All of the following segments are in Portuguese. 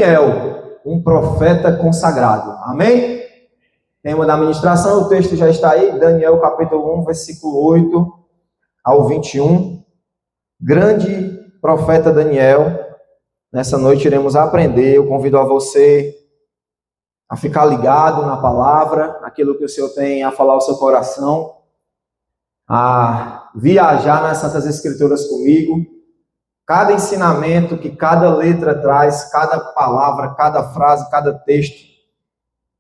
Daniel, um profeta consagrado. Amém? Tema da ministração, o texto já está aí, Daniel capítulo 1, versículo 8 ao 21. Grande profeta Daniel. Nessa noite iremos aprender. Eu convido a você a ficar ligado na palavra, aquilo que o Senhor tem a falar ao seu coração, a viajar nas Santas Escrituras comigo. Cada ensinamento que cada letra traz, cada palavra, cada frase, cada texto,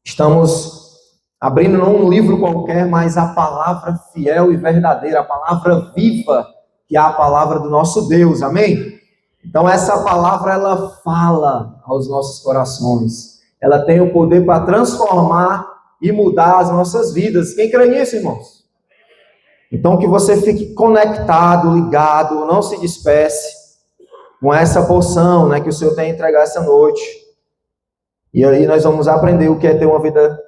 estamos abrindo não um livro qualquer, mas a palavra fiel e verdadeira, a palavra viva, que é a palavra do nosso Deus, amém? Então essa palavra, ela fala aos nossos corações, ela tem o poder para transformar e mudar as nossas vidas. Quem crê nisso, irmãos? Então que você fique conectado, ligado, não se despece com essa porção, que o Senhor tem a entregar essa noite. E aí nós vamos aprender o que é ter uma vida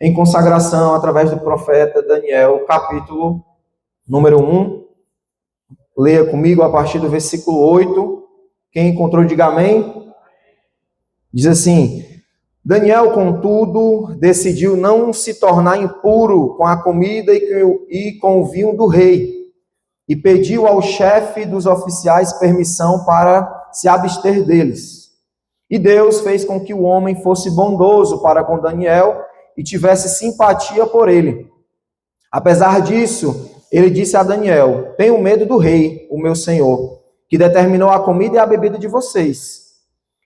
em consagração através do profeta Daniel, capítulo número 1. Leia comigo a partir do versículo 8. Quem encontrou, diga amém. Diz assim: Daniel, contudo, decidiu não se tornar impuro com a comida e com o vinho do rei, e pediu ao chefe dos oficiais permissão para se abster deles. E Deus fez com que o homem fosse bondoso para com Daniel e tivesse simpatia por ele. Apesar disso, ele disse a Daniel: tenho medo do rei, o meu senhor, que determinou a comida e a bebida de vocês.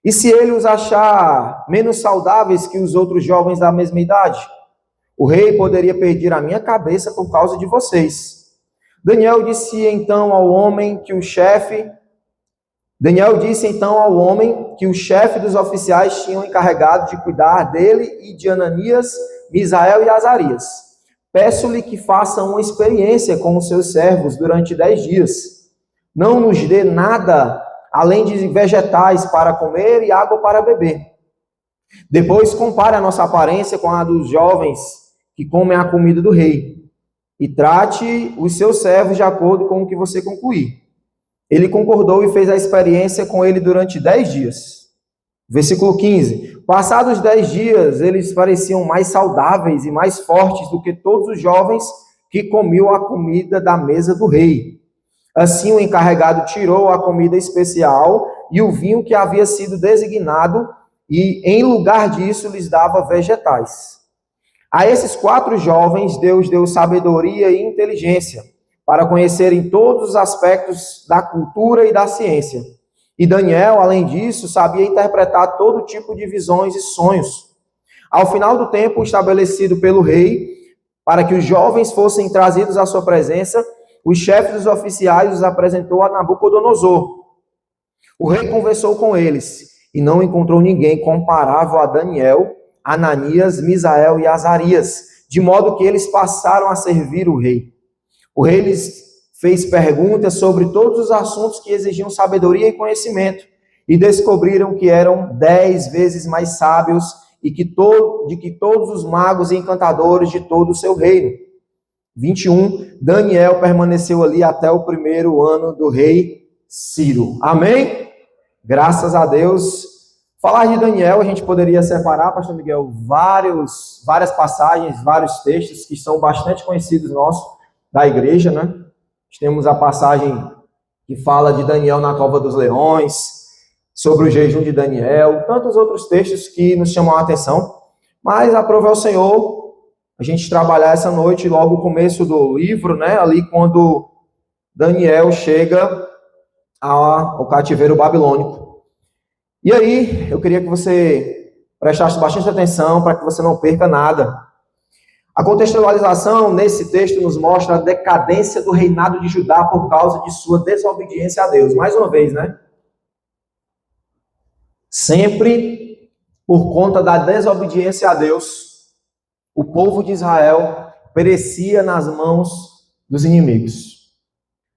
E se ele os achar menos saudáveis que os outros jovens da mesma idade, o rei poderia perder a minha cabeça por causa de vocês. Daniel disse então ao homem que o chefe dos oficiais tinham encarregado de cuidar dele e de Ananias, Misael e Azarias: peço-lhe que faça uma experiência com os seus servos durante 10 dias. Não nos dê nada além de vegetais para comer e água para beber. Depois compare a nossa aparência com a dos jovens que comem a comida do rei, e trate os seus servos de acordo com o que você concluir. Ele concordou e fez a experiência com ele durante 10 dias. Versículo 15. Passados 10 dias, eles pareciam mais saudáveis e mais fortes do que todos os jovens que comiam a comida da mesa do rei. Assim, o encarregado tirou a comida especial e o vinho que havia sido designado, e em lugar disso lhes dava vegetais. A esses 4 jovens, Deus deu sabedoria e inteligência para conhecerem todos os aspectos da cultura e da ciência. E Daniel, além disso, sabia interpretar todo tipo de visões e sonhos. Ao final do tempo estabelecido pelo rei, para que os jovens fossem trazidos à sua presença, o chefe dos oficiais os apresentou a Nabucodonosor. O rei conversou com eles e não encontrou ninguém comparável a Daniel, Ananias, Misael e Azarias, de modo que eles passaram a servir o rei. O rei lhes fez perguntas sobre todos os assuntos que exigiam sabedoria e conhecimento, e descobriram que eram 10 vezes mais sábios de que todos os magos e encantadores de todo o seu reino. 21. Daniel permaneceu ali até o 1º ano do rei Ciro. Amém? Graças a Deus. Falar de Daniel, a gente poderia separar, pastor Miguel, várias passagens, vários textos que são bastante conhecidos nossos, da igreja, Temos a passagem que fala de Daniel na cova dos leões, sobre o jejum de Daniel, tantos outros textos que nos chamam a atenção, mas aprove ao Senhor a gente trabalhar essa noite, logo o começo do livro, ali quando Daniel chega ao cativeiro babilônico. E aí, eu queria que você prestasse bastante atenção para que você não perca nada. A contextualização nesse texto nos mostra a decadência do reinado de Judá por causa de sua desobediência a Deus. Mais uma vez, Sempre por conta da desobediência a Deus, o povo de Israel perecia nas mãos dos inimigos.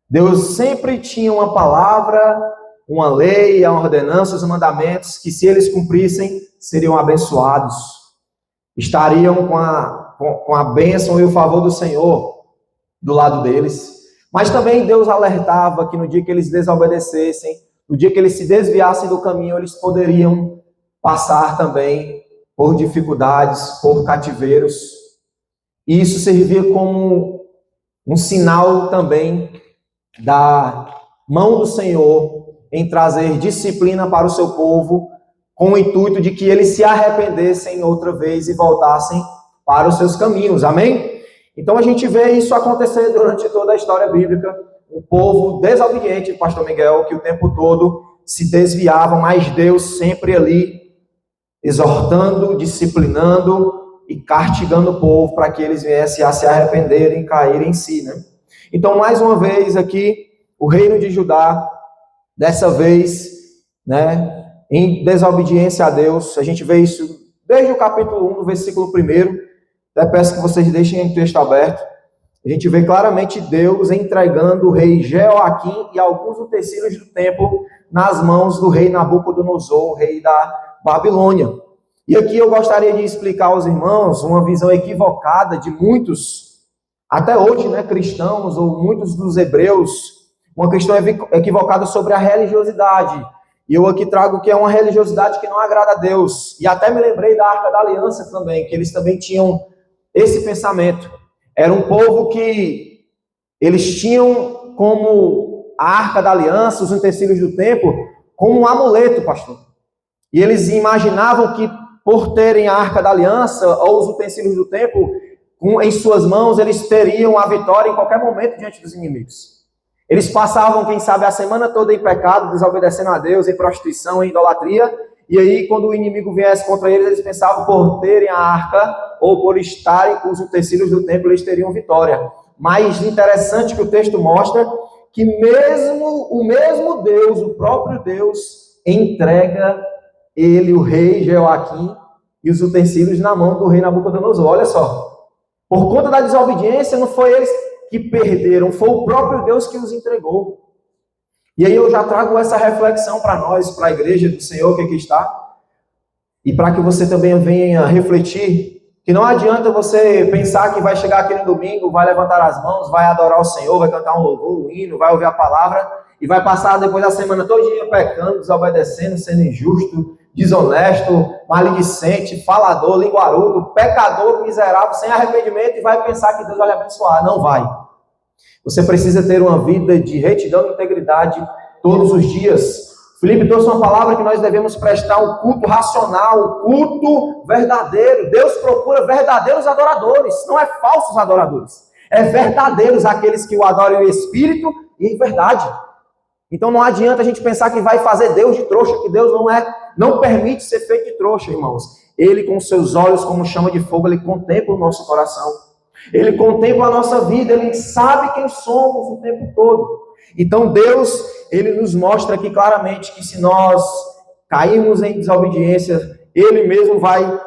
Deus sempre tinha uma palavra, uma lei, uma ordenança, os mandamentos, que se eles cumprissem, seriam abençoados. Estariam com a bênção e o favor do Senhor do lado deles. Mas também Deus alertava que no dia que eles desobedecessem, no dia que eles se desviassem do caminho, eles poderiam passar também por dificuldades, por cativeiros. E isso servia como um sinal também da mão do Senhor em trazer disciplina para o seu povo, com o intuito de que eles se arrependessem outra vez e voltassem para os seus caminhos. Amém? Então a gente vê isso acontecer durante toda a história bíblica. O povo desobediente, pastor Miguel, que o tempo todo se desviava, mas Deus sempre ali exortando, disciplinando e castigando o povo para que eles viessem a se arrependerem e caírem em si, né? Então, mais uma vez aqui, o reino de Judá, dessa vez, né, em desobediência a Deus. A gente vê isso desde o capítulo 1, no versículo 1. Até peço que vocês deixem o texto aberto. A gente vê claramente Deus entregando o rei Jeoaquim e alguns utensílios do templo nas mãos do rei Nabucodonosor, rei da Babilônia. E aqui eu gostaria de explicar aos irmãos uma visão equivocada de muitos, até hoje, né, cristãos ou muitos dos hebreus, uma questão equivocada sobre a religiosidade. E eu aqui trago que é uma religiosidade que não agrada a Deus. E até me lembrei da Arca da Aliança também, que eles também tinham esse pensamento. Era um povo que eles tinham como a Arca da Aliança, os utensílios do templo, como um amuleto, pastor. E eles imaginavam que por terem a Arca da Aliança ou os utensílios do templo em suas mãos, eles teriam a vitória em qualquer momento diante dos inimigos. Eles passavam, quem sabe, a semana toda em pecado, desobedecendo a Deus, em prostituição, em idolatria. E aí, quando o inimigo viesse contra eles, eles pensavam por terem a arca ou por estarem com os utensílios do templo, eles teriam vitória. Mas interessante que o texto mostra que mesmo o mesmo Deus, o próprio Deus, entrega ele, o rei Jeoaquim, e os utensílios na mão do rei Nabucodonosor. Olha só. Por conta da desobediência, não foi eles que perderam, foi o próprio Deus que os entregou. E aí eu já trago essa reflexão para nós, para a igreja do Senhor que aqui está, e para que você também venha refletir, que não adianta você pensar que vai chegar aqui no domingo, vai levantar as mãos, vai adorar o Senhor, vai cantar um louvor, um hino, vai ouvir a palavra, e vai passar depois da semana todinha pecando, desobedecendo, sendo injusto, desonesto, maledicente, falador, linguarudo, pecador, miserável, sem arrependimento, e vai pensar que Deus vai lhe abençoar. Não vai. Você precisa ter uma vida de retidão e integridade todos os dias. Filipe trouxe uma palavra que nós devemos prestar um culto racional, um culto verdadeiro. Deus procura verdadeiros adoradores, não é falsos adoradores. É verdadeiros aqueles que o adoram em espírito e em verdade. Então não adianta a gente pensar que vai fazer Deus de trouxa, que Deus não permite ser feito de trouxa, irmãos. Ele com seus olhos como chama de fogo, ele contempla o nosso coração. Ele contempla a nossa vida, ele sabe quem somos o tempo todo. Então Deus, ele nos mostra aqui claramente que se nós cairmos em desobediência, ele mesmo vai,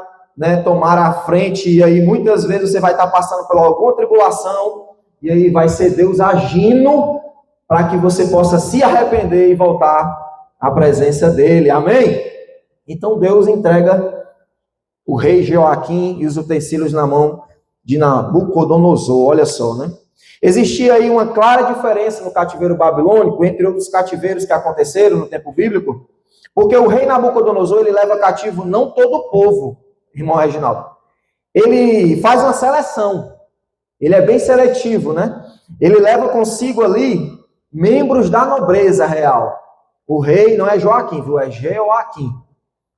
tomar a frente, e aí muitas vezes você vai estar passando por alguma tribulação, e aí vai ser Deus agindo para que você possa se arrepender e voltar à presença dele. Amém? Então Deus entrega o rei Jeoaquim e os utensílios na mão de Nabucodonosor. Olha só, né? Existia aí uma clara diferença no cativeiro babilônico, entre outros cativeiros que aconteceram no tempo bíblico, porque o rei Nabucodonosor, ele leva cativo não todo o povo, irmão Reginaldo. Ele faz uma seleção, ele é bem seletivo, né? Ele leva consigo ali membros da nobreza real. O rei não é Joaquim, viu? É Jeoaquim.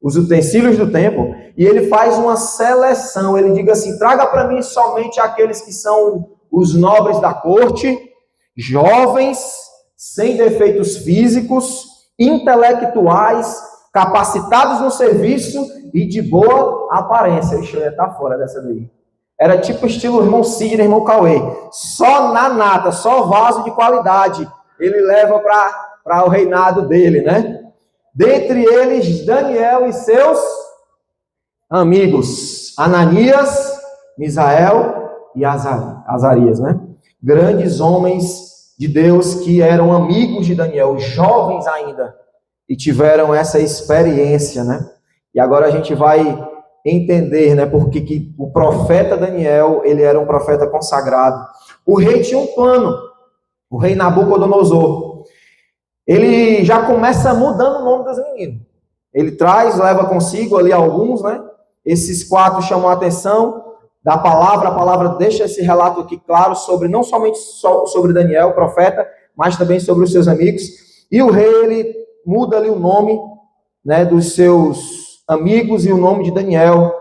Os utensílios do templo, e ele faz uma seleção, ele diz assim, traga para mim somente aqueles que são os nobres da corte, jovens, sem defeitos físicos, intelectuais, capacitados no serviço e de boa aparência. Ixi, eu ia estar fora dessa daí. Era tipo estilo irmão Sidney, irmão Cauê. Só na nata, só vaso de qualidade ele leva para o reinado dele, né? Dentre eles, Daniel e seus amigos, Ananias, Misael e Azarias, né? Grandes homens de Deus que eram amigos de Daniel, jovens ainda, e tiveram essa experiência, né? E agora a gente vai entender, né, porque que o profeta Daniel, ele era um profeta consagrado. O rei tinha um plano, o rei Nabucodonosor. Ele já começa mudando o nome dos meninos. Ele leva consigo ali alguns, né? Esses 4 chamam a atenção da palavra, a palavra deixa esse relato aqui claro sobre, não somente sobre Daniel, o profeta, mas também sobre os seus amigos. E o rei, ele muda ali o nome, né, dos seus amigos e o nome de Daniel,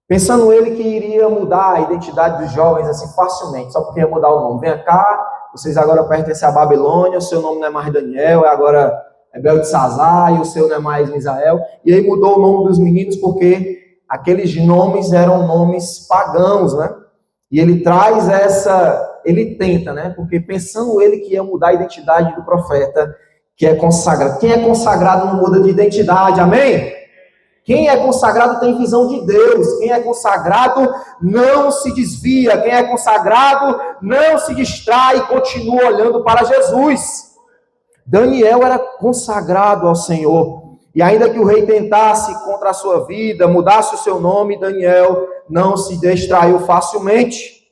pensando ele que iria mudar a identidade dos jovens assim facilmente, só porque ia mudar o nome. Venha cá, vocês agora pertencem à Babilônia, o seu nome não é mais Daniel, agora é Beltesazar, e o seu não é mais Misael. E aí mudou o nome dos meninos porque aqueles nomes eram nomes pagãos, né? E ele traz ele tenta, né? Porque pensando ele que ia mudar a identidade do profeta, que é consagrado. Quem é consagrado não muda de identidade, amém? Quem é consagrado tem visão de Deus. Quem é consagrado não se desvia. Quem é consagrado não se distrai e continua olhando para Jesus. Daniel era consagrado ao Senhor. E ainda que o rei tentasse contra a sua vida, mudasse o seu nome, Daniel não se distraiu facilmente.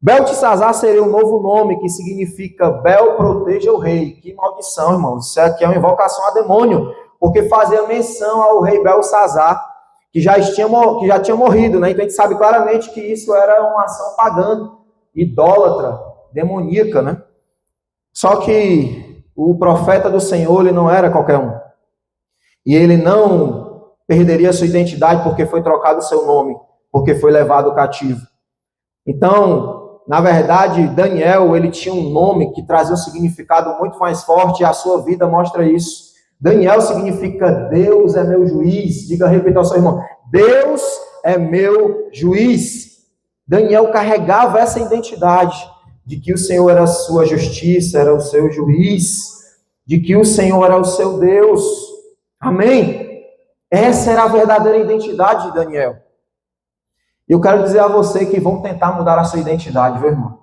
Beltesazar seria um novo nome que significa Bel proteja o rei. Que maldição, irmãos. Isso aqui é uma invocação a demônio, porque fazia menção ao rei Belsazar, que já tinha morrido, né? Então a gente sabe claramente que isso era uma ação pagã, idólatra, demoníaca, né? Só que o profeta do Senhor, ele não era qualquer um. E ele não perderia sua identidade porque foi trocado o seu nome, porque foi levado cativo. Então, na verdade, Daniel, ele tinha um nome que trazia um significado muito mais forte, e a sua vida mostra isso. Daniel significa Deus é meu juiz. Diga, repita ao seu irmão, Deus é meu juiz. Daniel carregava essa identidade de que o Senhor era a sua justiça, era o seu juiz, de que o Senhor era o seu Deus. Amém? Essa era a verdadeira identidade de Daniel. E eu quero dizer a você que vão tentar mudar a sua identidade, viu, irmão?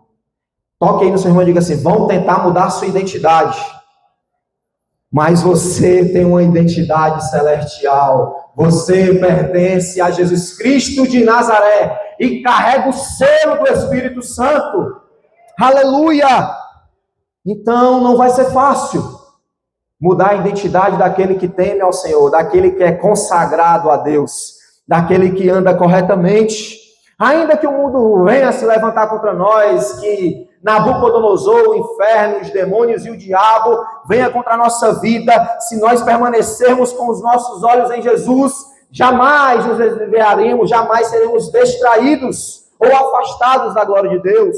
Toque aí no seu irmão e diga assim, vão tentar mudar a sua identidade. Mas você tem uma identidade celestial. Você pertence a Jesus Cristo de Nazaré e carrega o selo do Espírito Santo. Aleluia! Então não vai ser fácil mudar a identidade daquele que teme ao Senhor, daquele que é consagrado a Deus, daquele que anda corretamente. Ainda que o mundo venha se levantar contra nós, que Nabucodonosor, o inferno, os demônios e o diabo venha contra a nossa vida, se nós permanecermos com os nossos olhos em Jesus, jamais nos desviaremos, jamais seremos distraídos ou afastados da glória de Deus,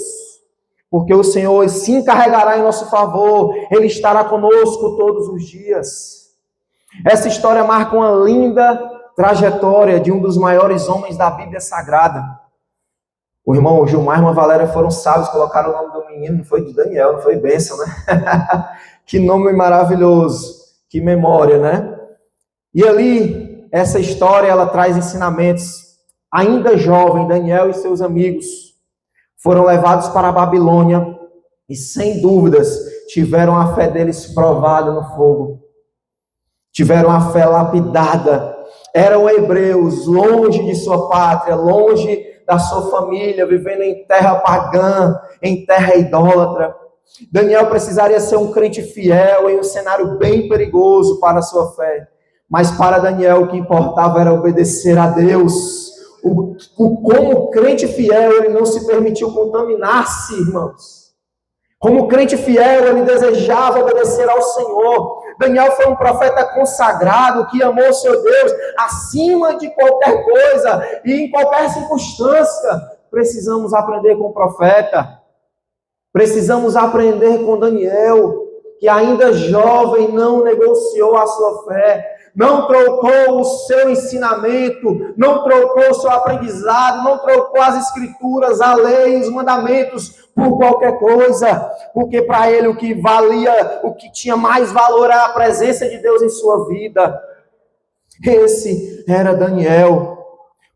porque o Senhor se encarregará em nosso favor, Ele estará conosco todos os dias. Essa história marca uma linda trajetória de um dos maiores homens da Bíblia Sagrada. O irmão Gilmar e a irmã Valéria foram sábios, colocaram o nome do menino, não foi de Daniel, não foi bênção, né? Que nome maravilhoso, que memória, né? E ali, essa história, ela traz ensinamentos. Ainda jovem, Daniel e seus amigos foram levados para a Babilônia e, sem dúvidas, tiveram a fé deles provada no fogo. Tiveram a fé lapidada. Eram hebreus, longe de sua pátria, longe da sua família, vivendo em terra pagã, em terra idólatra. Daniel precisaria ser um crente fiel em um cenário bem perigoso para a sua fé. Mas para Daniel o que importava era obedecer a Deus. Como crente fiel, ele não se permitiu contaminar-se, irmãos. Como crente fiel, ele desejava obedecer ao Senhor. Daniel foi um profeta consagrado, que amou seu Deus acima de qualquer coisa e em qualquer circunstância. Precisamos aprender com o profeta. Precisamos aprender com Daniel, que ainda jovem não negociou a sua fé, não trocou o seu ensinamento, não trocou o seu aprendizado, não trocou as escrituras, a lei, os mandamentos por qualquer coisa, porque para ele o que valia, o que tinha mais valor era a presença de Deus em sua vida. Esse era Daniel.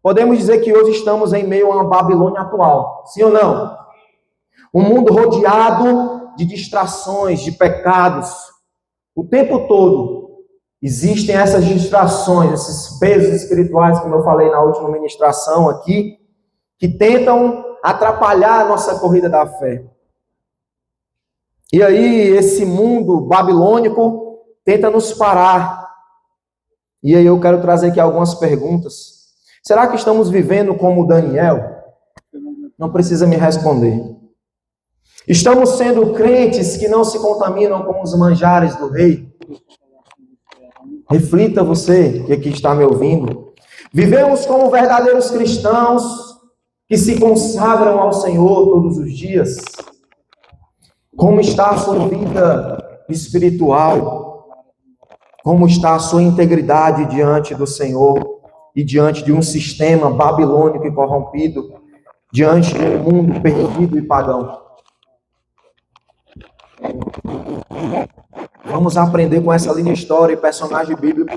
Podemos dizer que hoje estamos em meio a uma Babilônia atual, sim ou não? Um mundo rodeado de distrações, de pecados. O tempo todo existem essas distrações, esses pesos espirituais, como eu falei na última ministração aqui, que tentam atrapalhar a nossa corrida da fé. E aí, esse mundo babilônico tenta nos parar. E aí eu quero trazer aqui algumas perguntas. Será que estamos vivendo como Daniel? Não precisa me responder. Estamos sendo crentes que não se contaminam com os manjares do rei? Reflita você que aqui está me ouvindo. Vivemos como verdadeiros cristãos que se consagram ao Senhor todos os dias? Como está a sua vida espiritual? Como está a sua integridade diante do Senhor e diante de um sistema babilônico e corrompido, diante de um mundo perdido e pagão? Vamos aprender com essa linda história e personagem bíblico,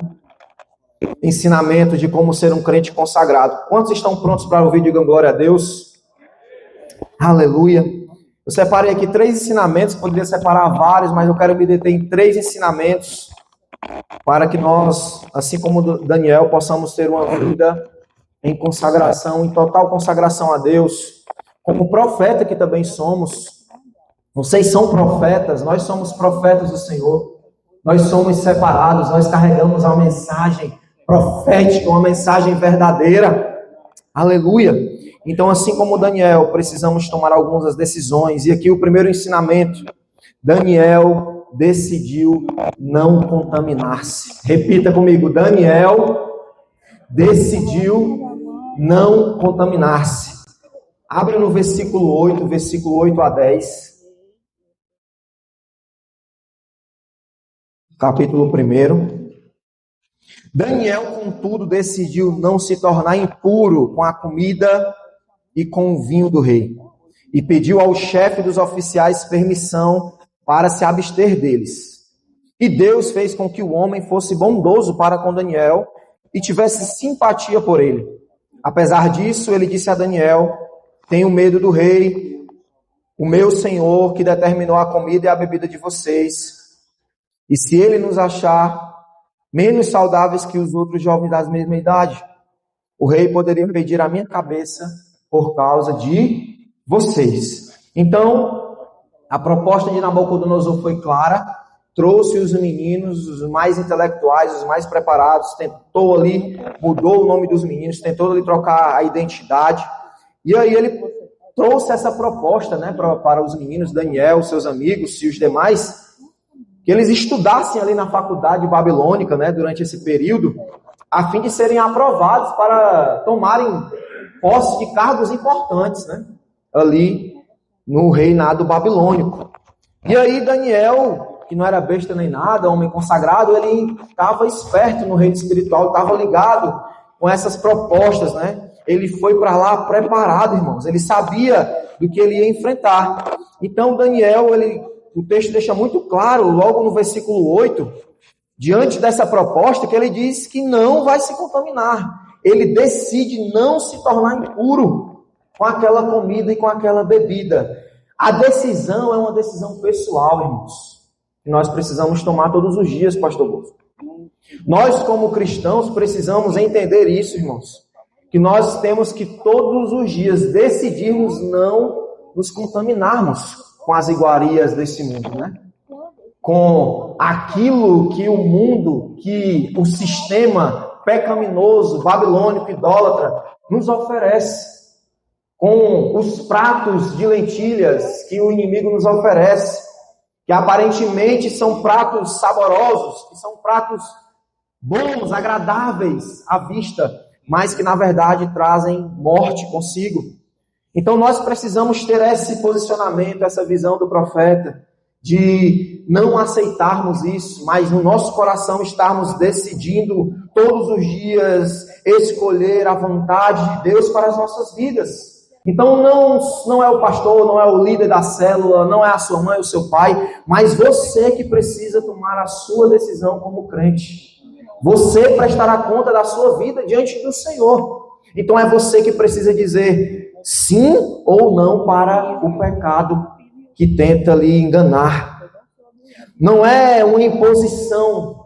ensinamento de como ser um crente consagrado. Quantos estão prontos para ouvir? Digam glória a Deus. Aleluia. Eu separei aqui 3 ensinamentos, poderia separar vários, mas eu quero me deter em 3 ensinamentos para que nós, assim como Daniel, possamos ter uma vida em consagração, em total consagração a Deus. Como profeta que também somos. Vocês são profetas, nós somos profetas do Senhor. Nós somos separados, nós carregamos a mensagem profética, uma mensagem verdadeira. Aleluia. Então, assim como Daniel, precisamos tomar algumas decisões. E aqui o primeiro ensinamento: Daniel decidiu não contaminar-se. Repita comigo: Daniel decidiu não contaminar-se. Abre no versículo 8 a 10. Capítulo 1. Daniel, contudo, decidiu não se tornar impuro com a comida e com o vinho do rei, e pediu ao chefe dos oficiais permissão para se abster deles. E Deus fez com que o homem fosse bondoso para com Daniel e tivesse simpatia por ele. Apesar disso, ele disse a Daniel: tenho medo do rei, o meu senhor, que determinou a comida e a bebida de vocês. E se ele nos achar menos saudáveis que os outros jovens da mesma idade, o rei poderia pedir a minha cabeça por causa de vocês. Então, a proposta de Nabucodonosor foi clara, trouxe os meninos, os mais intelectuais, os mais preparados, tentou ali, mudou o nome dos meninos, tentou ali trocar a identidade, e aí ele trouxe essa proposta, né, para os meninos, Daniel, seus amigos e os demais, que eles estudassem ali na faculdade babilônica, né, durante esse período, a fim de serem aprovados para tomarem posse de cargos importantes, né, ali no reinado babilônico. E aí Daniel, que não era besta nem nada, homem consagrado, ele estava esperto no reino espiritual, estava ligado com essas propostas, né? Ele foi para lá preparado, irmãos, ele sabia do que ele ia enfrentar. Então Daniel, o texto deixa muito claro, logo no versículo 8, diante dessa proposta, que ele diz que não vai se contaminar. Ele decide não se tornar impuro com aquela comida e com aquela bebida. A decisão é uma decisão pessoal, irmãos, que nós precisamos tomar todos os dias, pastor Bosco. Nós, como cristãos, precisamos entender isso, irmãos, que nós temos que todos os dias decidirmos não nos contaminarmos com as iguarias desse mundo, né? Com aquilo que o mundo, que o sistema pecaminoso, babilônico, idólatra, nos oferece. Com os pratos de lentilhas que o inimigo nos oferece, que aparentemente são pratos saborosos, que são pratos bons, agradáveis à vista, mas que na verdade trazem morte consigo. Então nós precisamos ter esse posicionamento, essa visão do profeta, de não aceitarmos isso, mas no nosso coração estarmos decidindo todos os dias escolher a vontade de Deus para as nossas vidas. Então não é o pastor, não é o líder da célula, não é a sua mãe ou o seu pai, mas você que precisa tomar a sua decisão como crente. Você prestará conta da sua vida diante do Senhor. Então é você que precisa dizer sim ou não para o pecado que tenta lhe enganar. Não é uma imposição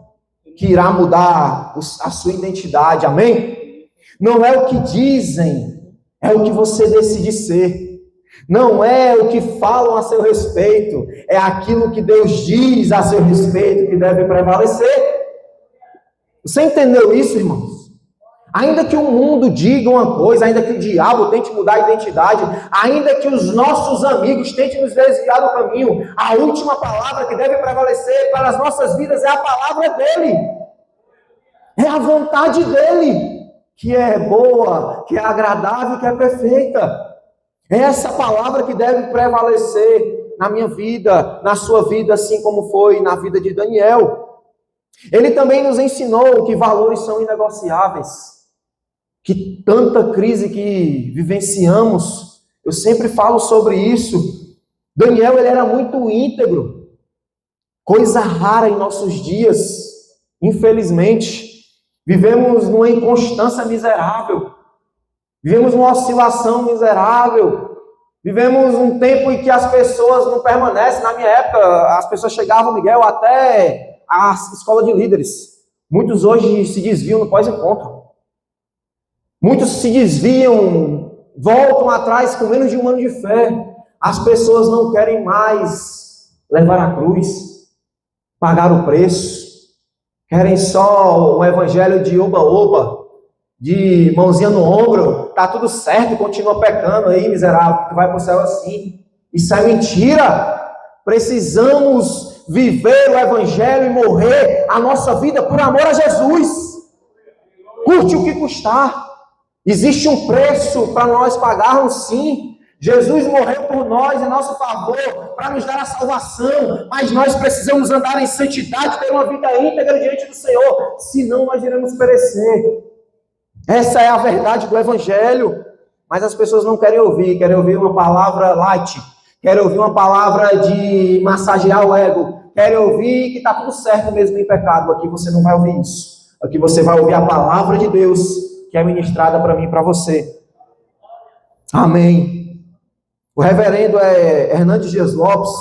que irá mudar a sua identidade, amém? Não é o que dizem, é o que você decide ser. Não é o que falam a seu respeito, é aquilo que Deus diz a seu respeito que deve prevalecer. Você entendeu isso, irmãos? Ainda que o mundo diga uma coisa, ainda que o diabo tente mudar a identidade, ainda que os nossos amigos tentem nos desviar do caminho, a última palavra que deve prevalecer para as nossas vidas é a palavra dele. É a vontade dele, que é boa, que é agradável, que é perfeita. É essa palavra que deve prevalecer na minha vida, na sua vida, assim como foi na vida de Daniel. Ele também nos ensinou que valores são inegociáveis. Que tanta crise que vivenciamos, eu sempre falo sobre isso. Daniel, ele era muito íntegro, coisa rara em nossos dias, infelizmente. Vivemos numa inconstância miserável, vivemos numa oscilação miserável, vivemos um tempo em que as pessoas não permanecem. Na minha época, as pessoas chegavam, Miguel, até a escola de líderes. Muitos hoje se desviam no pós-encontro. Muitos se desviam, voltam atrás com menos de um ano de fé. As pessoas não querem mais levar a cruz, pagar o preço. Querem só o evangelho de oba-oba, de mãozinha no ombro. Tá tudo certo, continua pecando aí, miserável, que vai para o céu assim. Isso é mentira. Precisamos viver o evangelho e morrer a nossa vida por amor a Jesus. Curte o que custar. Existe um preço para nós pagarmos, sim. Jesus morreu por nós em nosso favor, para nos dar a salvação, mas nós precisamos andar em santidade, ter uma vida íntegra diante do Senhor, senão nós iremos perecer. Essa é a verdade do Evangelho, mas as pessoas não querem ouvir uma palavra light, querem ouvir uma palavra de massagear o ego, querem ouvir que está tudo certo mesmo em pecado. Aqui você não vai ouvir isso, aqui você vai ouvir a palavra de Deus, que é ministrada para mim e para você. Amém. O reverendo Hernandes Dias Lopes,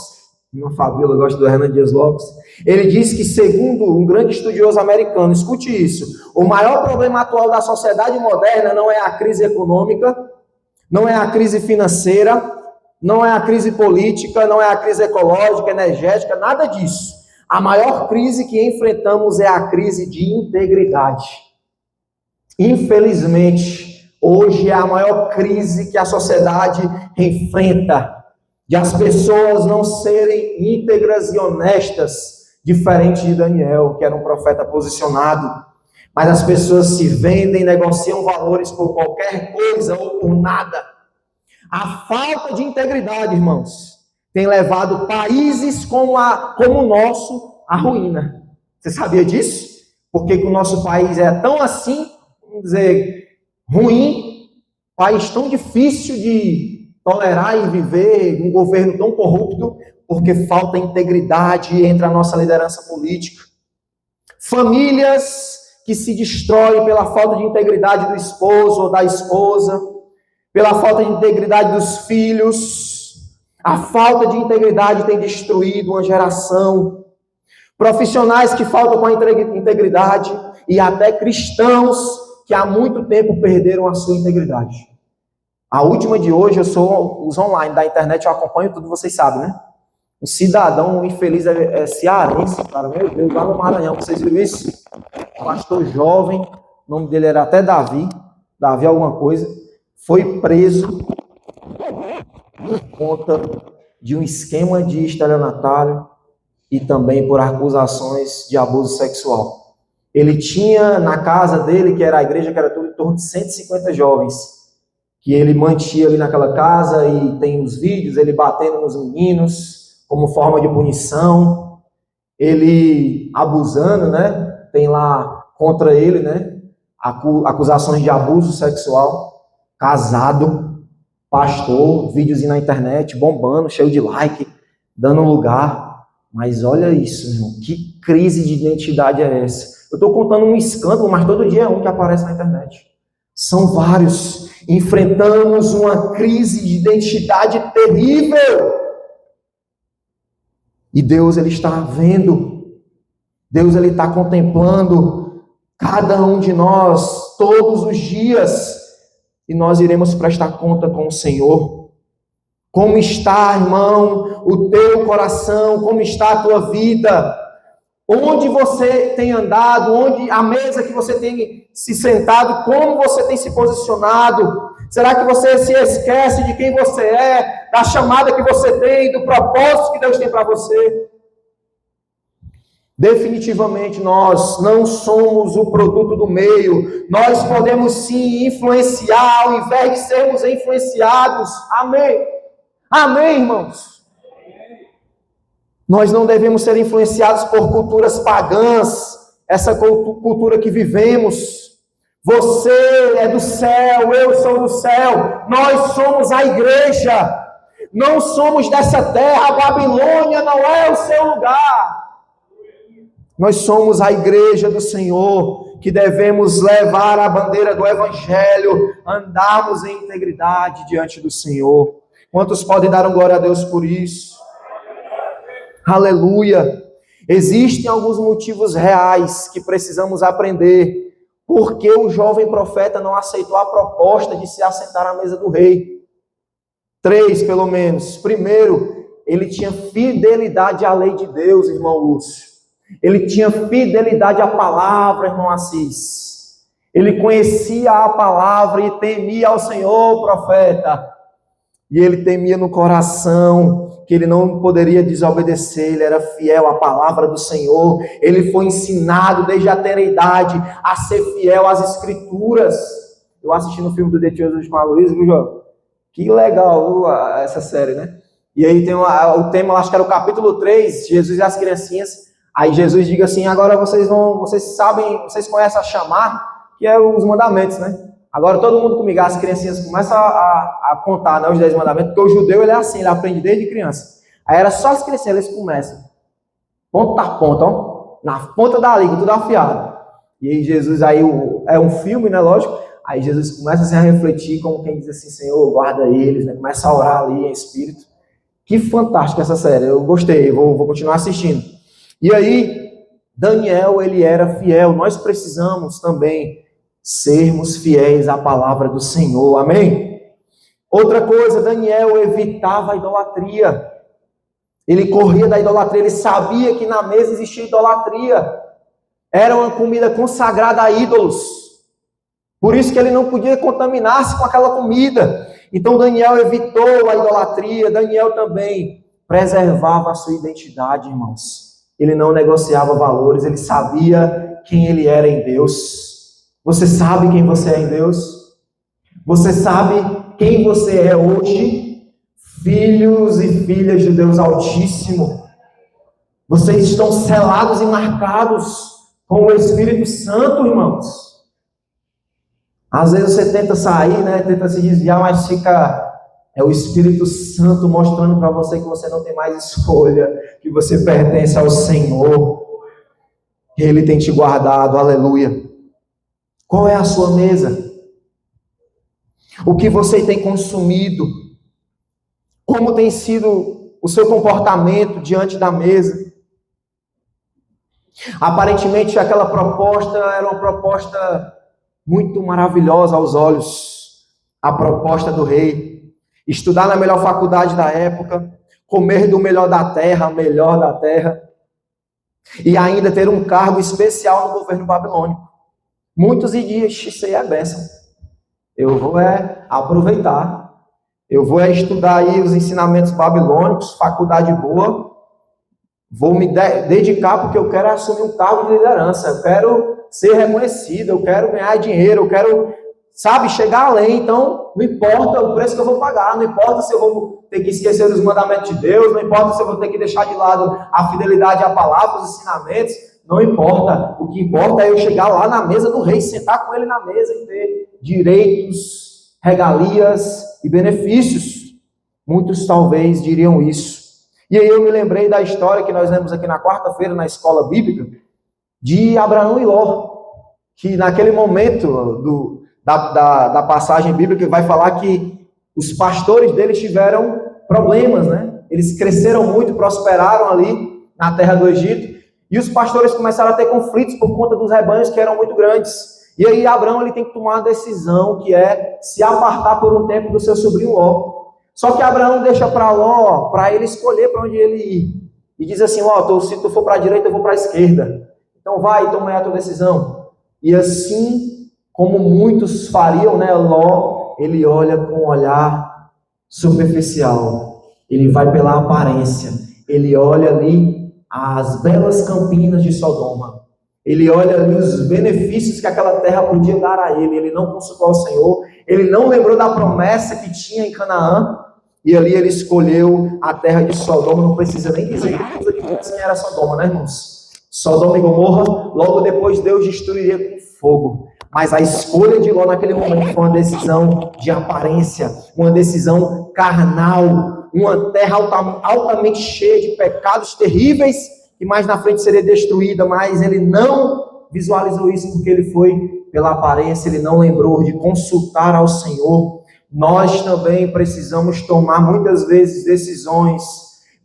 uma Fabíola, eu gosto do Hernandes Dias Lopes, ele diz que, segundo um grande estudioso americano, escute isso, o maior problema atual da sociedade moderna não é a crise econômica, não é a crise financeira, não é a crise política, não é a crise ecológica, energética, nada disso. A maior crise que enfrentamos é a crise de integridade. Infelizmente, hoje é a maior crise que a sociedade enfrenta, de as pessoas não serem íntegras e honestas, diferente de Daniel, que era um profeta posicionado, mas as pessoas se vendem, negociam valores por qualquer coisa ou por nada. A falta de integridade, irmãos, tem levado países como o nosso à ruína. Você sabia disso? Porque o nosso país é tão assim, vamos dizer, ruim, país tão difícil de tolerar e viver, um governo tão corrupto, porque falta integridade entre a nossa liderança política. Famílias que se destroem pela falta de integridade do esposo ou da esposa, pela falta de integridade dos filhos. A falta de integridade tem destruído uma geração. Profissionais que faltam com a integridade e até cristãos que há muito tempo perderam a sua integridade. A última de hoje, eu sou os online da internet, eu acompanho tudo, vocês sabem, né? Um cidadão infeliz é cearense, cara, meu Deus, lá no Maranhão, vocês viram isso? Pastor jovem, o nome dele era até Davi alguma coisa, foi preso por conta de um esquema de estelionatário e também por acusações de abuso sexual. Ele tinha na casa dele, que era a igreja, que era tudo em torno de 150 jovens, que ele mantinha ali naquela casa, e tem os vídeos, ele batendo nos meninos, como forma de punição, ele abusando, né? Tem lá contra ele, né? Acusações de abuso sexual, casado, pastor, vídeos na internet, bombando, cheio de like, dando lugar. Mas olha isso, irmão, que crise de identidade é essa? Eu estou contando um escândalo, mas todo dia é um que aparece na internet. São vários. Enfrentamos uma crise de identidade terrível. E Deus, Ele está vendo. Deus, Ele está contemplando cada um de nós todos os dias. E nós iremos prestar conta com o Senhor. Como está, irmão, o teu coração? Como está a tua vida? Onde você tem andado, onde a mesa que você tem se sentado, como você tem se posicionado? Será que você se esquece de quem você é, da chamada que você tem, do propósito que Deus tem para você? Definitivamente nós não somos o produto do meio. Nós podemos sim influenciar ao invés de sermos influenciados. Amém. Amém, irmãos. Nós não devemos ser influenciados por culturas pagãs, essa cultura que vivemos. Você é do céu, eu sou do céu. Nós somos a igreja. Não somos dessa terra. A Babilônia não é o seu lugar. Nós somos a igreja do Senhor, que devemos levar a bandeira do Evangelho, andarmos em integridade diante do Senhor. Quantos podem dar glória a Deus por isso? Aleluia! Existem alguns motivos reais que precisamos aprender. Por que o jovem profeta não aceitou a proposta de se assentar à mesa do rei? 3, pelo menos. Primeiro, ele tinha fidelidade à lei de Deus, irmão Lúcio. Ele tinha fidelidade à palavra, irmão Assis. Ele conhecia a palavra e temia ao Senhor, profeta. E ele temia no coração que ele não poderia desobedecer. Ele era fiel à palavra do Senhor. Ele foi ensinado desde a tenra idade a ser fiel às Escrituras. Eu assisti no filme do The Chosen com a Luísa, viu, João? Que legal essa série, né? E aí tem o tema, acho que era o capítulo 3, Jesus e as criancinhas. Aí Jesus diz assim: agora vocês sabem, vocês conhecem a chamar, que é os mandamentos, né? Agora todo mundo comigo, as criancinhas começam a contar, né, os 10 mandamentos, porque o judeu ele é assim, ele aprende desde criança. Aí era só as criancinhas, eles começam, ponta a ponta, ó, na ponta da língua, tudo afiado. E aí Jesus, aí é um filme, né, lógico, aí Jesus começa assim, a refletir, como quem diz assim: Senhor, guarda eles, né, começa a orar ali em espírito. Que fantástica essa série, eu gostei, vou continuar assistindo. E aí, Daniel, ele era fiel. Nós precisamos também sermos fiéis à palavra do Senhor, amém? Outra coisa, Daniel evitava a idolatria. Ele corria da idolatria, ele sabia que na mesa existia idolatria. Era uma comida consagrada a ídolos. Por isso que ele não podia contaminar-se com aquela comida. Então Daniel evitou a idolatria. Daniel também preservava a sua identidade, irmãos. Ele não negociava valores, ele sabia quem ele era em Deus. Você sabe quem você é em Deus? Você sabe quem você é hoje? Filhos e filhas de Deus Altíssimo. Vocês estão selados e marcados com o Espírito Santo, irmãos. Às vezes você tenta sair, né? Tenta se desviar, mas fica... É o Espírito Santo mostrando para você que você não tem mais escolha, que você pertence ao Senhor. Ele tem te guardado, aleluia. Qual é a sua mesa? O que você tem consumido? Como tem sido o seu comportamento diante da mesa? Aparentemente aquela proposta era uma proposta muito maravilhosa aos olhos. A proposta do rei. Estudar na melhor faculdade da época, comer do melhor da terra, e ainda ter um cargo especial no governo babilônico. Muitos diziam: isso aí é bênção. Eu vou aproveitar. Eu vou estudar aí os ensinamentos babilônicos, faculdade boa. Vou me dedicar porque eu quero assumir um cargo de liderança. Eu quero ser reconhecido, eu quero ganhar dinheiro, eu quero, chegar além. Então, não importa o preço que eu vou pagar, não importa se eu vou ter que esquecer os mandamentos de Deus, não importa se eu vou ter que deixar de lado a fidelidade à palavra, os ensinamentos, não importa. O que importa é eu chegar lá na mesa do rei, sentar com ele na mesa e ter direitos, regalias e benefícios. Muitos talvez diriam isso. E aí eu me lembrei da história que nós lemos aqui na quarta-feira na escola bíblica, de Abraão e Ló, que naquele momento da passagem bíblica vai falar que os pastores deles tiveram problemas, né? Eles cresceram muito, prosperaram ali na terra do Egito, e os pastores começaram a ter conflitos por conta dos rebanhos que eram muito grandes. E aí Abraão ele tem que tomar uma decisão, que é se apartar por um tempo do seu sobrinho Ló. Só que Abraão deixa para Ló, para ele escolher para onde ele ir. e diz assim, se tu for para a direita, eu vou para a esquerda. Então vai, toma aí a tua decisão. E assim como muitos fariam, né, Ló, ele olha com um olhar superficial. Ele vai pela aparência. Ele olha ali as belas campinas de Sodoma. Ele olha ali os benefícios que aquela terra podia dar a ele. Ele não consultou ao Senhor. Ele não lembrou da promessa que tinha em Canaã. E ali ele escolheu a terra de Sodoma. Não precisa nem dizer quem era Sodoma, né, irmãos? Sodoma e Gomorra, logo depois Deus destruiria com fogo. Mas a escolha de Ló naquele momento foi uma decisão de aparência, uma decisão carnal, uma terra altamente cheia de pecados terríveis, que mais na frente seria destruída, mas ele não visualizou isso porque ele foi pela aparência, ele não lembrou de consultar ao Senhor. Nós também precisamos tomar muitas vezes decisões,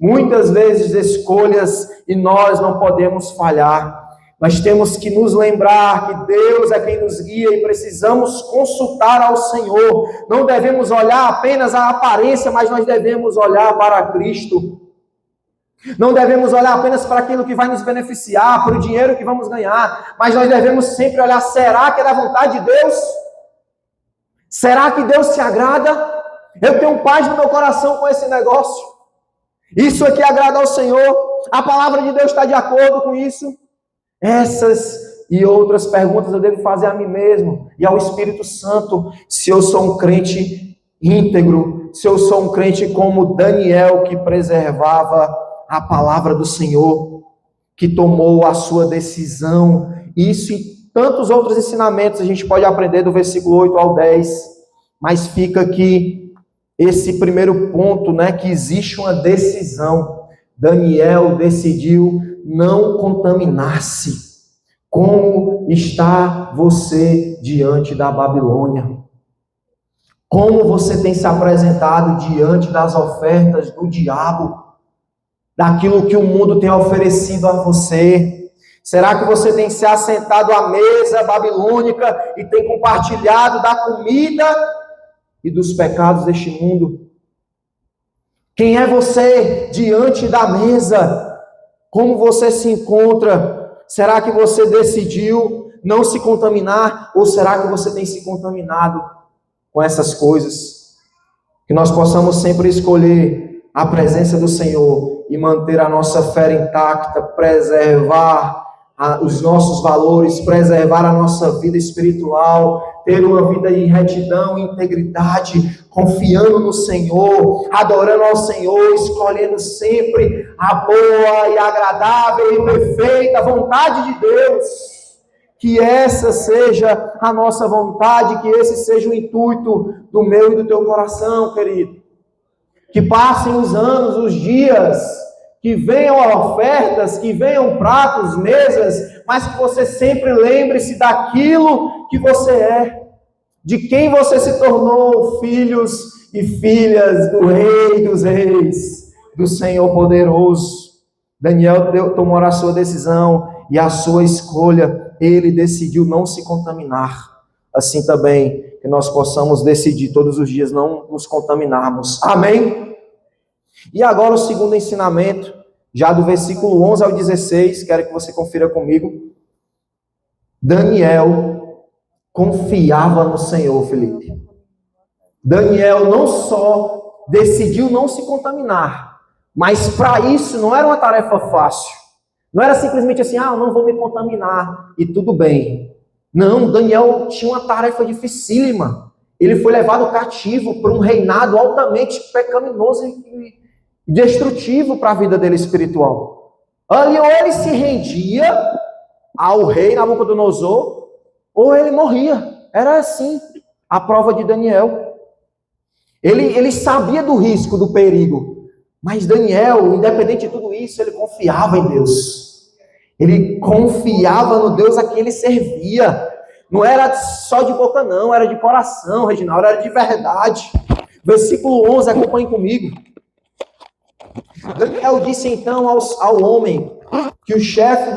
muitas vezes escolhas, e nós não podemos falhar. Nós temos que nos lembrar que Deus é quem nos guia e precisamos consultar ao Senhor. Não devemos olhar apenas a aparência, mas nós devemos olhar para Cristo. Não devemos olhar apenas para aquilo que vai nos beneficiar, para o dinheiro que vamos ganhar, mas nós devemos sempre olhar, será que é da vontade de Deus? Será que Deus se agrada? Eu tenho paz no meu coração com esse negócio. Isso aqui agrada ao Senhor? A palavra de Deus está de acordo com isso? Essas e outras perguntas eu devo fazer a mim mesmo e ao Espírito Santo, se eu sou um crente íntegro, se eu sou um crente como Daniel, que preservava a palavra do Senhor, que tomou a sua decisão. Isso e tantos outros ensinamentos a gente pode aprender do versículo 8 ao 10, mas fica aqui esse primeiro ponto, né, que existe uma decisão. Daniel decidiu não contaminar-se. Como está você diante da Babilônia? Como você tem se apresentado diante das ofertas do diabo? Daquilo que o mundo tem oferecido a você? Será que você tem se assentado à mesa babilônica e tem compartilhado da comida e dos pecados deste mundo? Quem é você diante da mesa? Como você se encontra? Será que você decidiu não se contaminar? Ou será que você tem se contaminado com essas coisas? Que nós possamos sempre escolher a presença do Senhor e manter a nossa fé intacta, preservar os nossos valores, preservar a nossa vida espiritual, ter uma vida de retidão e integridade, confiando no Senhor, adorando ao Senhor, escolhendo sempre a boa e agradável e perfeita vontade de Deus. Que essa seja a nossa vontade, que esse seja o intuito do meu e do teu coração, querido. Que passem os anos, os dias, que venham ofertas, que venham pratos, mesas, mas que você sempre lembre-se daquilo que você é, de quem você se tornou, filhos e filhas do Rei dos Reis, do Senhor poderoso. Daniel tomou a sua decisão e a sua escolha, ele decidiu não se contaminar. Assim também que nós possamos decidir todos os dias não nos contaminarmos. Amém? E agora o segundo ensinamento, já do versículo 11 ao 16, quero que você confira comigo. Daniel confiava no Senhor, Felipe. Daniel não só decidiu não se contaminar, mas para isso não era uma tarefa fácil. Não era simplesmente assim, eu não vou me contaminar e tudo bem. Não, Daniel tinha uma tarefa dificílima. Ele foi levado cativo por um reinado altamente pecaminoso e destrutivo para a vida dele espiritual. Ali ou ele se rendia ao rei Nabucodonosor, ou ele morria. Era assim a prova de Daniel. Ele sabia do risco, do perigo, mas Daniel, independente de tudo isso, ele confiava em Deus. Ele confiava no Deus a quem ele servia. Não era só de boca não, era de coração, Reginaldo, era de verdade. Versículo 11, acompanhe comigo. Daniel disse então ao homem que o chefe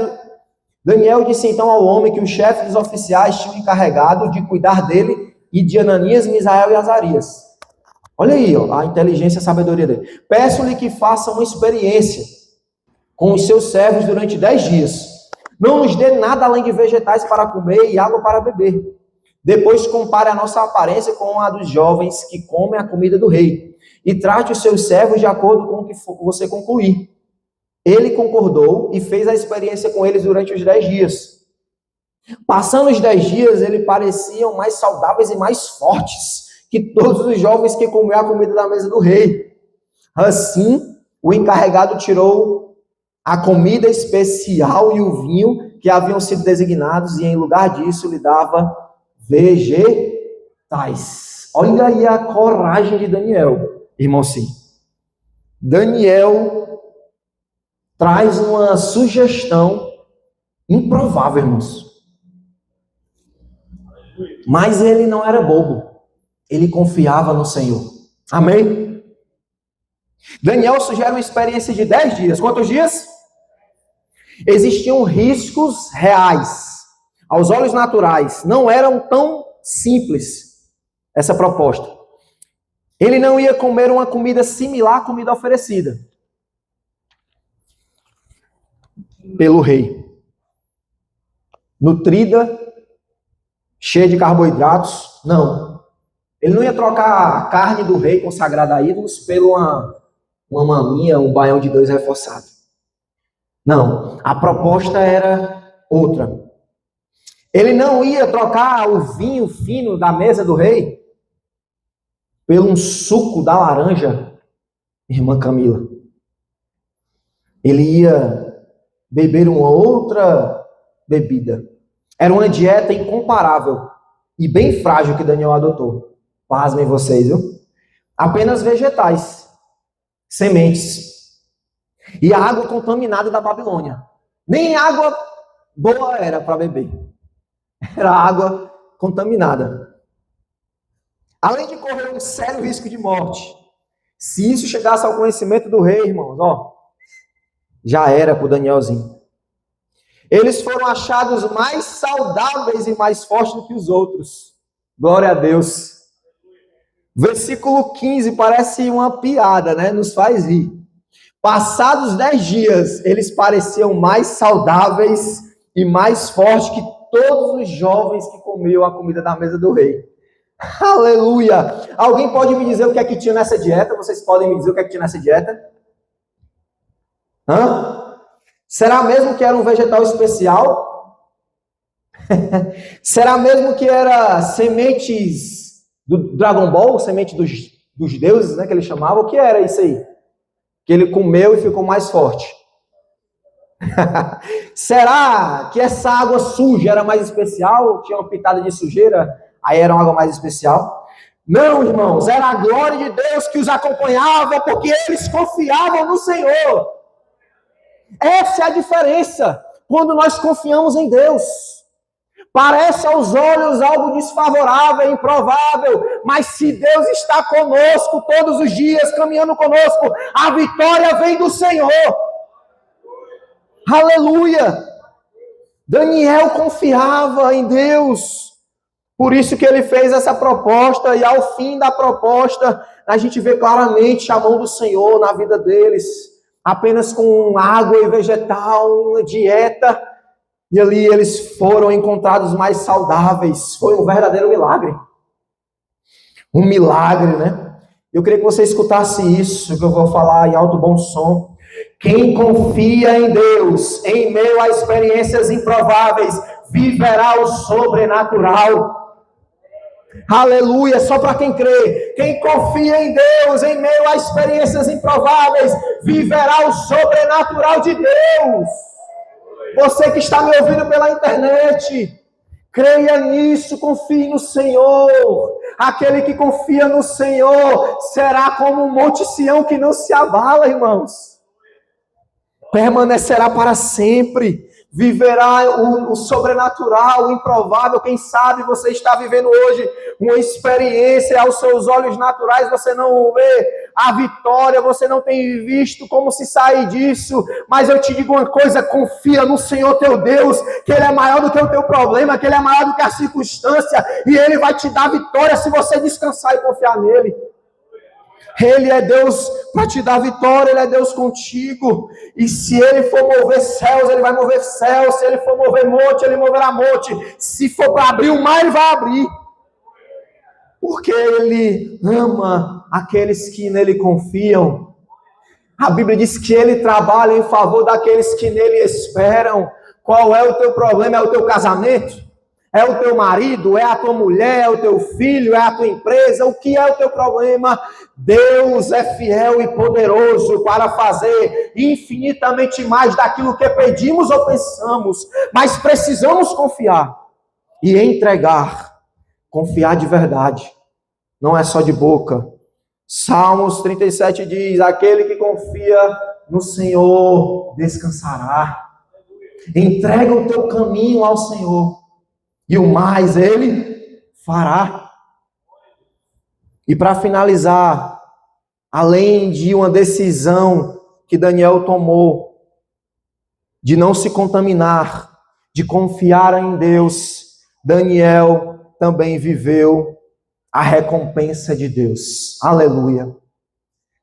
dos oficiais tinha encarregado de cuidar dele e de Ananias, Misael e Azarias. Olha aí, a inteligência e a sabedoria dele. Peço-lhe que faça uma experiência. com os seus servos durante 10 dias. Não nos dê nada além de vegetais para comer e água para beber. Depois compare a nossa aparência com a dos jovens que comem a comida do rei. E trate os seus servos de acordo com o que você concluir. Ele concordou e fez a experiência com eles durante os 10 dias. Passando os 10 dias, eles pareciam mais saudáveis e mais fortes que todos os jovens que comiam a comida da mesa do rei. Assim, o encarregado tirou a comida especial e o vinho que haviam sido designados e, em lugar disso, lhe dava vegetais. Olha aí a coragem de Daniel, irmão, sim. Daniel traz uma sugestão improvável, irmãos. Mas ele não era bobo. Ele confiava no Senhor. Amém? Daniel sugere uma experiência de 10 dias. Quantos dias? Existiam riscos reais. Aos olhos naturais, não eram tão simples essa proposta. Ele não ia comer uma comida similar à comida oferecida pelo rei. Nutrida, cheia de carboidratos, não. Ele não ia trocar a carne do rei consagrada a ídolos por uma maminha, um baião de 2 reforçado. Não, a proposta era outra. Ele não ia trocar o vinho fino da mesa do rei pelo um suco da laranja, irmã Camila. Ele ia beber uma outra bebida. Era uma dieta incomparável e bem frágil que Daniel adotou. Pasmem vocês, viu? Apenas vegetais, sementes e a água contaminada da Babilônia. Nem água boa era para beber. Era água contaminada. Além de correr um sério risco de morte, se isso chegasse ao conhecimento do rei, irmãos, já era para o Danielzinho. Eles foram achados mais saudáveis e mais fortes do que os outros. Glória a Deus. Versículo 15 parece uma piada, né? Nos faz rir. Passados 10 dias, eles pareciam mais saudáveis e mais fortes que todos os jovens que comiam a comida da mesa do rei. Aleluia! Alguém pode me dizer o que é que tinha nessa dieta? Vocês podem me dizer o que é que tinha nessa dieta? Será mesmo que era um vegetal especial? Será mesmo que era sementes do Dragon Ball, semente dos deuses, né, que ele chamava? O que era isso aí? Que ele comeu e ficou mais forte. Será que essa água suja era mais especial? Tinha uma pitada de sujeira, aí era uma água mais especial? Não, irmãos, era a glória de Deus que os acompanhava, porque eles confiavam no Senhor. Essa é a diferença quando nós confiamos em Deus. Parece aos olhos algo desfavorável, improvável, mas se Deus está conosco todos os dias, caminhando conosco, a vitória vem do Senhor. Aleluia! Daniel confiava em Deus. Por isso que ele fez essa proposta, e ao fim da proposta, a gente vê claramente a mão do Senhor na vida deles. Apenas com água e vegetal, uma dieta, e ali eles foram encontrados mais saudáveis. Foi um verdadeiro milagre. Um milagre, né? Eu queria que você escutasse isso, que eu vou falar em alto bom som. Quem confia em Deus, em meio a experiências improváveis, viverá o sobrenatural. Aleluia, só para quem crê. Quem confia em Deus, em meio a experiências improváveis, viverá o sobrenatural de Deus. Você que está me ouvindo pela internet, creia nisso, confie no Senhor. Aquele que confia no Senhor será como um monte Sião que não se abala, irmãos. Permanecerá para sempre. Viverá o sobrenatural, o improvável. Quem sabe você está vivendo hoje uma experiência aos seus olhos naturais, você não vê a vitória, você não tem visto como se sair disso, mas eu te digo uma coisa, confia no Senhor teu Deus, que Ele é maior do que o teu problema, que Ele é maior do que a circunstância, e Ele vai te dar vitória se você descansar e confiar nele. Ele é Deus para te dar vitória, Ele é Deus contigo. E se Ele for mover céus, Ele vai mover céus. Se Ele for mover monte, Ele moverá monte. Se for para abrir o mar, Ele vai abrir. Porque Ele ama aqueles que nele confiam. A Bíblia diz que Ele trabalha em favor daqueles que nele esperam. Qual é o teu problema? É o teu casamento? É o teu marido? É a tua mulher? É o teu filho? É a tua empresa? O que é o teu problema? Deus é fiel e poderoso para fazer infinitamente mais daquilo que pedimos ou pensamos. Mas precisamos confiar e entregar. Confiar de verdade. Não é só de boca. Salmos 37 diz: aquele que confia no Senhor descansará. Entrega o teu caminho ao Senhor, e o mais Ele fará. E para finalizar, além de uma decisão que Daniel tomou, de não se contaminar, de confiar em Deus, Daniel também viveu a recompensa de Deus. Aleluia.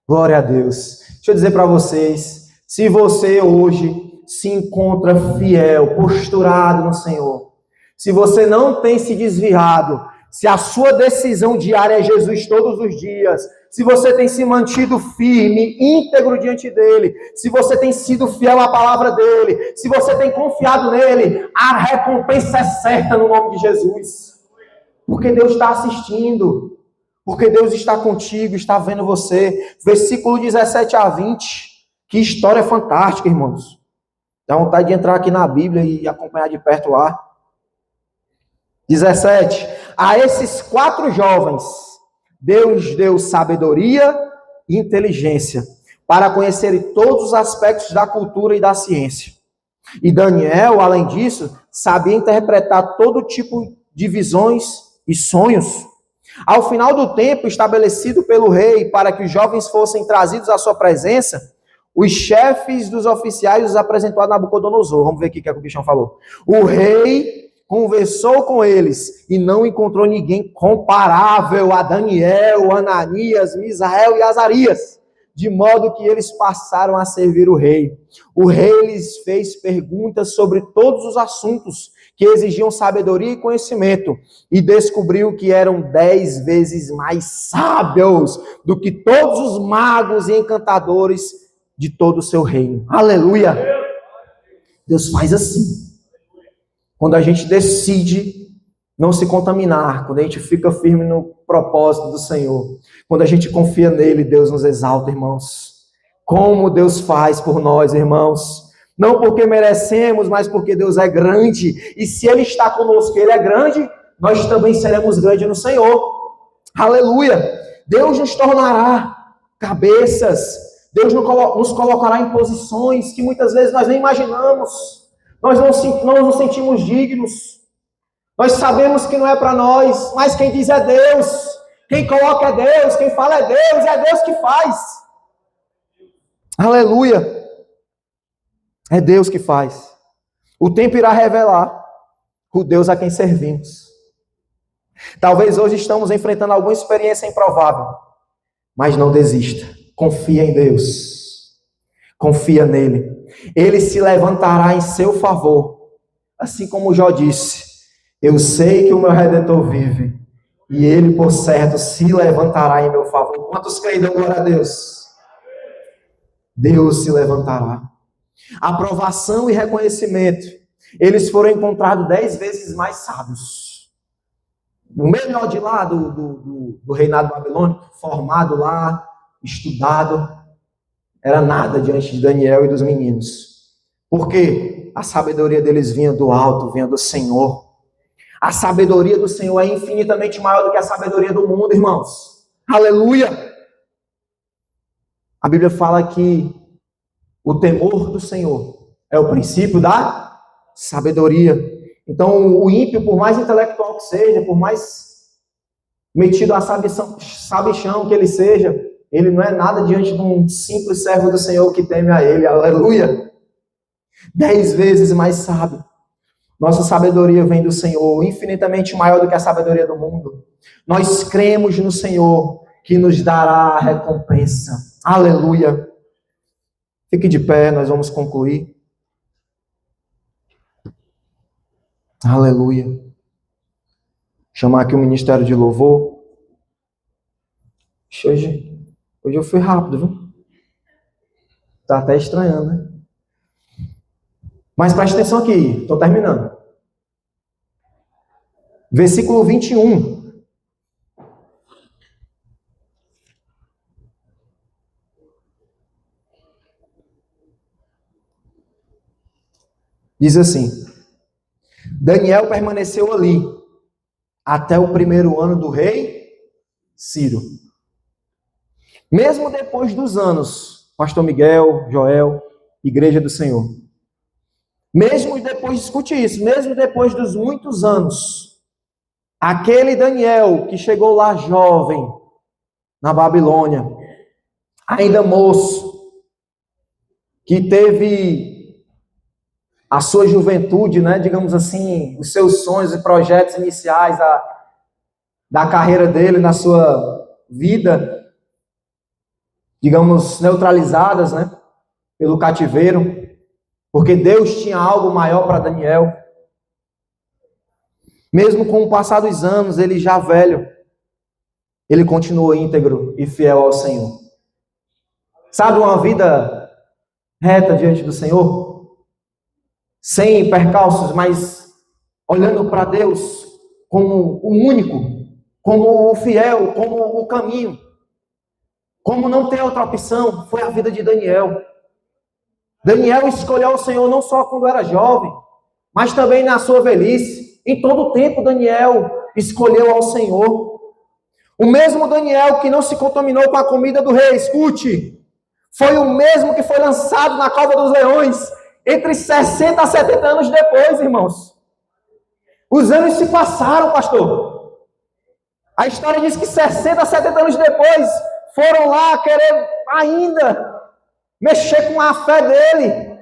Glória a Deus. Deixa eu dizer para vocês, se você hoje se encontra fiel, posturado no Senhor, se você não tem se desviado, se a sua decisão diária é Jesus todos os dias, se você tem se mantido firme, íntegro diante dele, se você tem sido fiel à palavra dele, se você tem confiado nele, a recompensa é certa no nome de Jesus. Porque Deus está assistindo, porque Deus está contigo, está vendo você. Versículo 17 a 20, que história fantástica, irmãos. Dá vontade de entrar aqui na Bíblia e acompanhar de perto lá. 17. A esses 4 jovens, Deus deu sabedoria e inteligência para conhecerem todos os aspectos da cultura e da ciência. E Daniel, além disso, sabia interpretar todo tipo de visões e sonhos. Ao final do tempo estabelecido pelo rei para que os jovens fossem trazidos à sua presença, os chefes dos oficiais os apresentou a Nabucodonosor. Vamos ver aqui o que o bichão falou. O rei conversou com eles e não encontrou ninguém comparável a Daniel, Ananias, Misael e Azarias, de modo que eles passaram a servir o rei. O rei lhes fez perguntas sobre todos os assuntos que exigiam sabedoria e conhecimento, e descobriu que eram 10 vezes mais sábios do que todos os magos e encantadores de todo o seu reino. Aleluia! Deus faz assim. Quando a gente decide não se contaminar, quando a gente fica firme no propósito do Senhor, quando a gente confia nele, Deus nos exalta, irmãos. Como Deus faz por nós, irmãos. Não porque merecemos, mas porque Deus é grande. E se Ele está conosco, Ele é grande, nós também seremos grandes no Senhor. Aleluia! Deus nos tornará cabeças. Deus nos colocará em posições que muitas vezes nós nem imaginamos. Nós não nos sentimos dignos. Nós sabemos que não é para nós, mas quem diz é Deus. Quem coloca é Deus, quem fala é Deus que faz. Aleluia! É Deus que faz. O tempo irá revelar o Deus a quem servimos. Talvez hoje estamos enfrentando alguma experiência improvável, mas não desista. Confia em Deus. Confia nele. Ele se levantará em seu favor. Assim como Jó disse, eu sei que o meu Redentor vive, e ele, por certo, se levantará em meu favor. Quantos creem, dão glória a Deus? Deus se levantará. Aprovação e reconhecimento. Eles foram encontrados 10 vezes mais sábios. O melhor de lá do reinado babilônico, formado lá, estudado, era nada diante de Daniel e dos meninos. Porque a sabedoria deles vinha do alto, vinha do Senhor. A sabedoria do Senhor é infinitamente maior do que a sabedoria do mundo, irmãos. Aleluia! A Bíblia fala que o temor do Senhor é o princípio da sabedoria. Então, o ímpio, por mais intelectual que seja, por mais metido a sabichão que ele seja, ele não é nada diante de um simples servo do Senhor que teme a ele. Aleluia! 10 vezes mais sábio. Nossa sabedoria vem do Senhor, infinitamente maior do que a sabedoria do mundo. Nós cremos no Senhor, que nos dará a recompensa. Aleluia. Fique de pé, nós vamos concluir. Aleluia. Chamar aqui o ministério de louvor. Hoje eu fui rápido, viu? Tá até estranhando, né? Mas preste atenção aqui, estou terminando. Versículo 21. Diz assim: Daniel permaneceu ali até o primeiro ano do rei Ciro. Mesmo depois dos anos, Pastor Miguel, Joel, Igreja do Senhor. Mesmo depois, escute isso, mesmo depois dos muitos anos, aquele Daniel que chegou lá jovem, na Babilônia, ainda moço, que teve a sua juventude, né, digamos assim, os seus sonhos e projetos iniciais da carreira dele, na sua vida, digamos, neutralizadas, né, pelo cativeiro, porque Deus tinha algo maior para Daniel. Mesmo com o passar dos anos, ele já velho, ele continuou íntegro e fiel ao Senhor. Sabe, uma vida reta diante do Senhor, sem percalços, mas olhando para Deus como o único, como o fiel, como o caminho, como não ter outra opção, foi a vida de Daniel. Daniel escolheu o Senhor não só quando era jovem, mas também na sua velhice. Em todo o tempo, Daniel escolheu ao Senhor. O mesmo Daniel que não se contaminou com a comida do rei, escute, foi o mesmo que foi lançado na cova dos leões entre 60 a 70 anos depois, irmãos. Os anos se passaram, pastor. A história diz que 60 a 70 anos depois foram lá querer ainda mexer com a fé dele.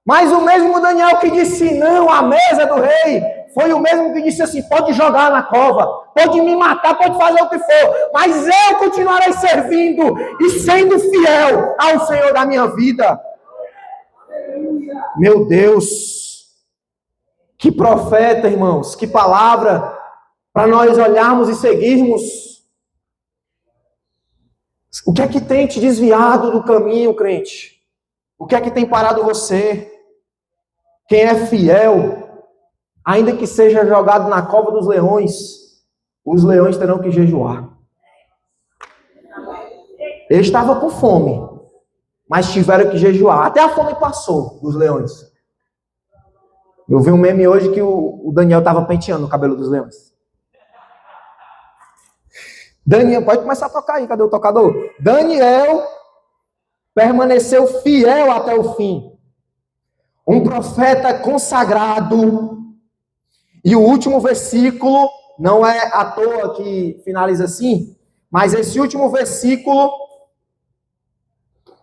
Mas o mesmo Daniel que disse não à mesa do rei, foi o mesmo que disse assim, pode jogar na cova, pode me matar, pode fazer o que for, mas eu continuarei servindo e sendo fiel ao Senhor da minha vida. Meu Deus, que profeta, irmãos, que palavra para nós olharmos e seguirmos. O que é que tem te desviado do caminho, crente? O que é que tem parado você? Quem é fiel, ainda que seja jogado na cova dos leões, os leões terão que jejuar. Ele estava com fome, mas tiveram que jejuar. Até a fome passou dos leões. Eu vi um meme hoje que o Daniel estava penteando o cabelo dos leões. Daniel, pode começar a tocar aí, cadê o tocador? Daniel permaneceu fiel até o fim. Um profeta consagrado. E o último versículo, não é à toa que finaliza assim, mas esse último versículo,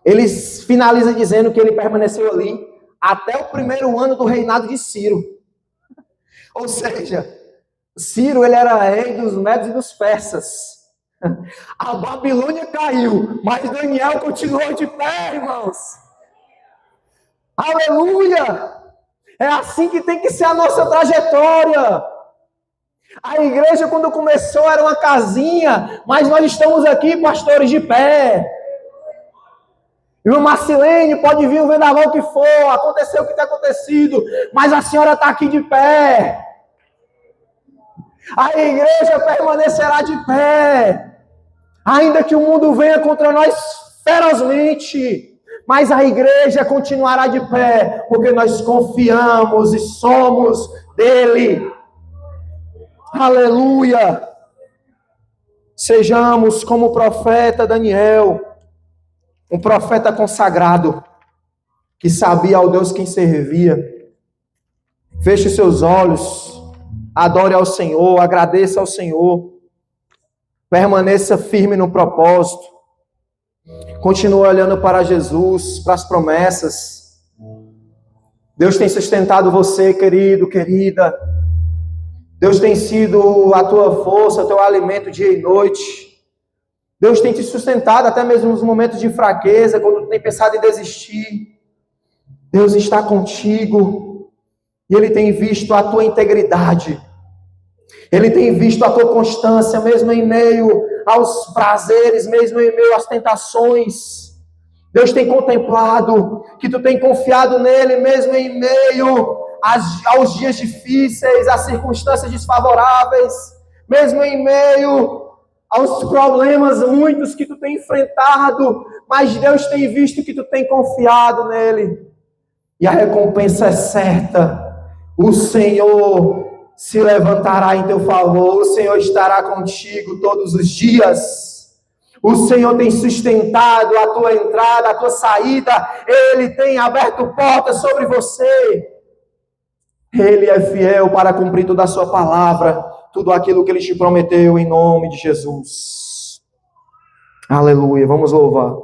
ele finaliza dizendo que ele permaneceu ali até o primeiro ano do reinado de Ciro. Ou seja, Ciro, ele era rei dos medos e dos persas. A Babilônia caiu, mas Daniel continuou de pé, irmãos. Aleluia! É assim que tem que ser a nossa trajetória. A igreja, quando começou, era uma casinha, mas nós estamos aqui, pastores, de pé. Irmã Marcilene, pode vir o vendaval que for, aconteceu o que tem acontecido, mas a senhora está aqui de pé. A igreja permanecerá de pé, ainda que o mundo venha contra nós ferozmente, mas a igreja continuará de pé, porque nós confiamos e somos dele. Aleluia! Sejamos como o profeta Daniel, um profeta consagrado, que sabia ao Deus quem servia. Feche seus olhos, adore ao Senhor, agradeça ao Senhor, permaneça firme no propósito, continue olhando para Jesus, para as promessas. Deus tem sustentado você, querido, querida. Deus tem sido a tua força, o teu alimento dia e noite. Deus tem te sustentado até mesmo nos momentos de fraqueza, quando tu tem pensado em desistir. Deus está contigo e Ele tem visto a tua integridade. Ele tem visto a tua constância, mesmo em meio aos prazeres, mesmo em meio às tentações. Deus tem contemplado que tu tem confiado nele, mesmo em meio aos dias difíceis, às circunstâncias desfavoráveis, mesmo em meio aos problemas muitos que tu tem enfrentado, mas Deus tem visto que tu tem confiado nele. E a recompensa é certa. O Senhor se levantará em teu favor, o Senhor estará contigo todos os dias. O Senhor tem sustentado a tua entrada, a tua saída, Ele tem aberto portas sobre você. Ele é fiel para cumprir toda a sua palavra, tudo aquilo que Ele te prometeu, em nome de Jesus. Aleluia, vamos louvar.